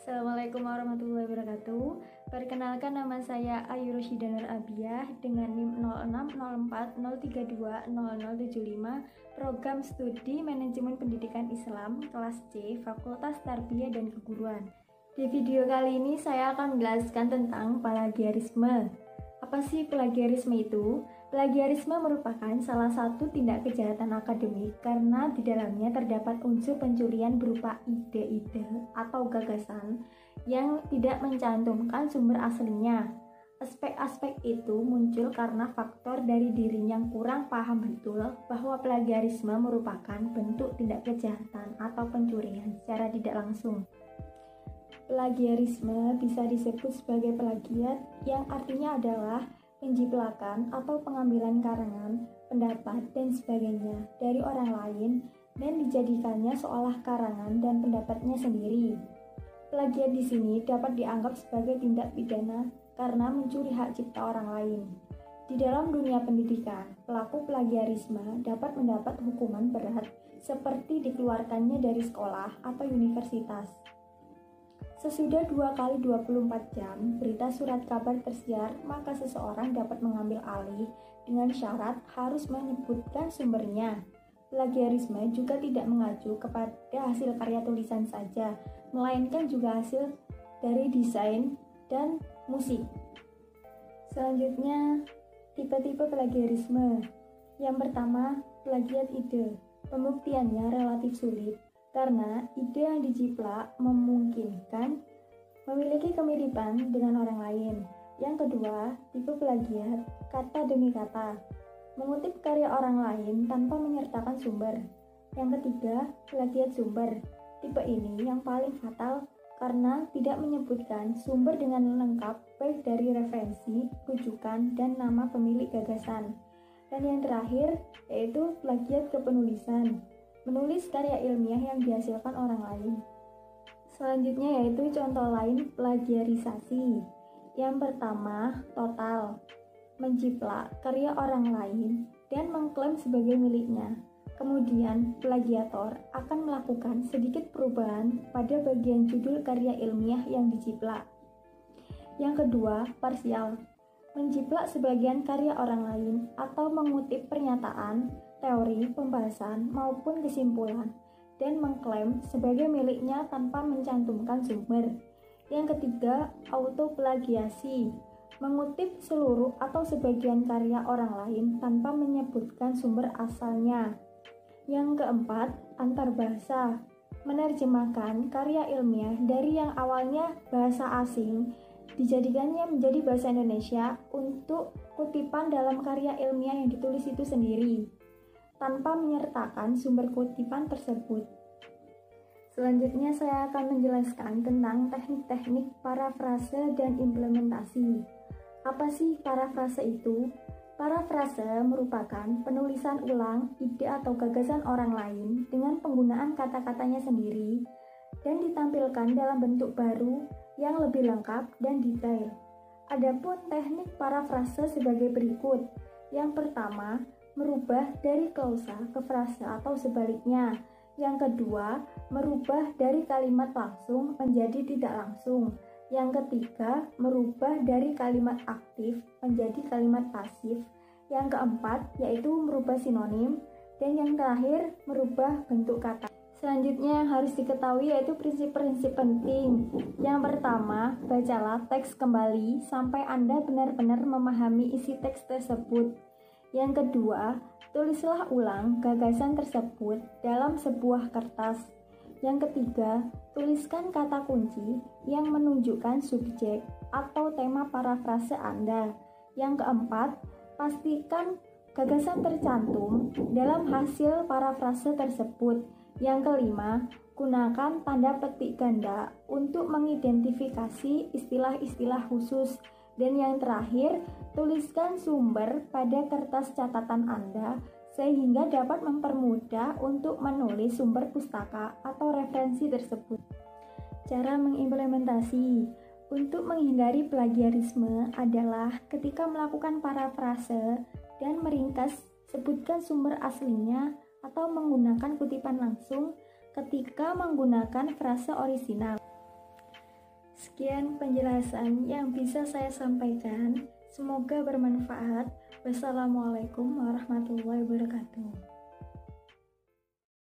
Assalamualaikum warahmatullahi wabarakatuh. Perkenalkan, nama saya Ayu Rosyida Nur Abiah dengan NIM 060403200075, Program Studi Manajemen Pendidikan Islam kelas C, Fakultas Tarbiyah dan Keguruan. Di video kali ini saya akan menjelaskan tentang plagiarisme. Apa sih plagiarisme itu? Plagiarisme merupakan salah satu tindak kejahatan akademik karena di dalamnya terdapat unsur pencurian berupa ide-ide atau gagasan yang tidak mencantumkan sumber aslinya. Aspek-aspek itu muncul karena faktor dari diri yang kurang paham betul bahwa plagiarisme merupakan bentuk tindak kejahatan atau pencurian secara tidak langsung. Plagiarisme bisa disebut sebagai plagiat yang artinya adalah penjiplakan atau pengambilan karangan, pendapat, dan sebagainya dari orang lain dan dijadikannya seolah karangan dan pendapatnya sendiri. Plagiat di sini dapat dianggap sebagai tindak pidana karena mencuri hak cipta orang lain. Di dalam dunia pendidikan, pelaku plagiarisme dapat mendapat hukuman berat seperti dikeluarkannya dari sekolah atau universitas. Sesudah 2 kali 24 jam berita surat kabar tersiar, maka seseorang dapat mengambil alih dengan syarat harus menyebutkan sumbernya. Plagiarisme juga tidak mengacu kepada hasil karya tulisan saja, melainkan juga hasil dari desain dan musik. Selanjutnya, tipe-tipe plagiarisme. Yang pertama, plagiat ide. Pembuktiannya relatif sulit karena ide yang dijiplak memungkinkan memiliki kemiripan dengan orang lain. Yang kedua, tipe plagiat kata demi kata, mengutip karya orang lain tanpa menyertakan sumber. Yang ketiga, plagiat sumber. Tipe ini yang paling fatal karena tidak menyebutkan sumber dengan lengkap baik dari referensi, rujukan, dan nama pemilik gagasan. Dan yang terakhir, yaitu plagiat kepenulisan, menulis karya ilmiah yang dihasilkan orang lain. Selanjutnya yaitu contoh lain plagiarisasi. Yang pertama, total, menjiplak karya orang lain dan mengklaim sebagai miliknya. Kemudian, plagiator akan melakukan sedikit perubahan pada bagian judul karya ilmiah yang dijiplak. Yang kedua, parsial, menjiplak sebagian karya orang lain atau mengutip pernyataan, teori, pembahasan, maupun kesimpulan dan mengklaim sebagai miliknya tanpa mencantumkan sumber. Yang ketiga, autoplagiasi, mengutip seluruh atau sebagian karya orang lain tanpa menyebutkan sumber asalnya. Yang keempat, antarbahasa, menerjemahkan karya ilmiah dari yang awalnya bahasa asing dijadikannya menjadi bahasa Indonesia untuk kutipan dalam karya ilmiah yang ditulis itu sendiri, tanpa menyertakan sumber kutipan tersebut. Selanjutnya saya akan menjelaskan tentang teknik-teknik parafrase dan implementasi. Apa sih parafrase itu? Parafrase merupakan penulisan ulang ide atau gagasan orang lain dengan penggunaan kata-katanya sendiri dan ditampilkan dalam bentuk baru yang lebih lengkap dan detail. Adapun teknik parafrase sebagai berikut. Yang pertama, merubah dari klausa ke frase atau sebaliknya. Yang kedua, merubah dari kalimat langsung menjadi tidak langsung. Yang ketiga, merubah dari kalimat aktif menjadi kalimat pasif. Yang keempat, yaitu merubah sinonim. Dan yang terakhir, merubah bentuk kata. Selanjutnya yang harus diketahui yaitu prinsip-prinsip penting. Yang pertama, bacalah teks kembali sampai Anda benar-benar memahami isi teks tersebut. Yang kedua, tulislah ulang gagasan tersebut dalam sebuah kertas. Yang ketiga, tuliskan kata kunci yang menunjukkan subjek atau tema parafrase Anda. Yang keempat, pastikan gagasan tercantum dalam hasil parafrase tersebut. Yang kelima, gunakan tanda petik ganda untuk mengidentifikasi istilah-istilah khusus. Dan yang terakhir, tuliskan sumber pada kertas catatan Anda sehingga dapat mempermudah untuk menulis sumber pustaka atau referensi tersebut. Cara mengimplementasi untuk menghindari plagiarisme adalah ketika melakukan parafrase dan meringkas, sebutkan sumber aslinya atau menggunakan kutipan langsung ketika menggunakan frase orisinal. Sekian penjelasan yang bisa saya sampaikan. Semoga bermanfaat. Wassalamualaikum warahmatullahi wabarakatuh.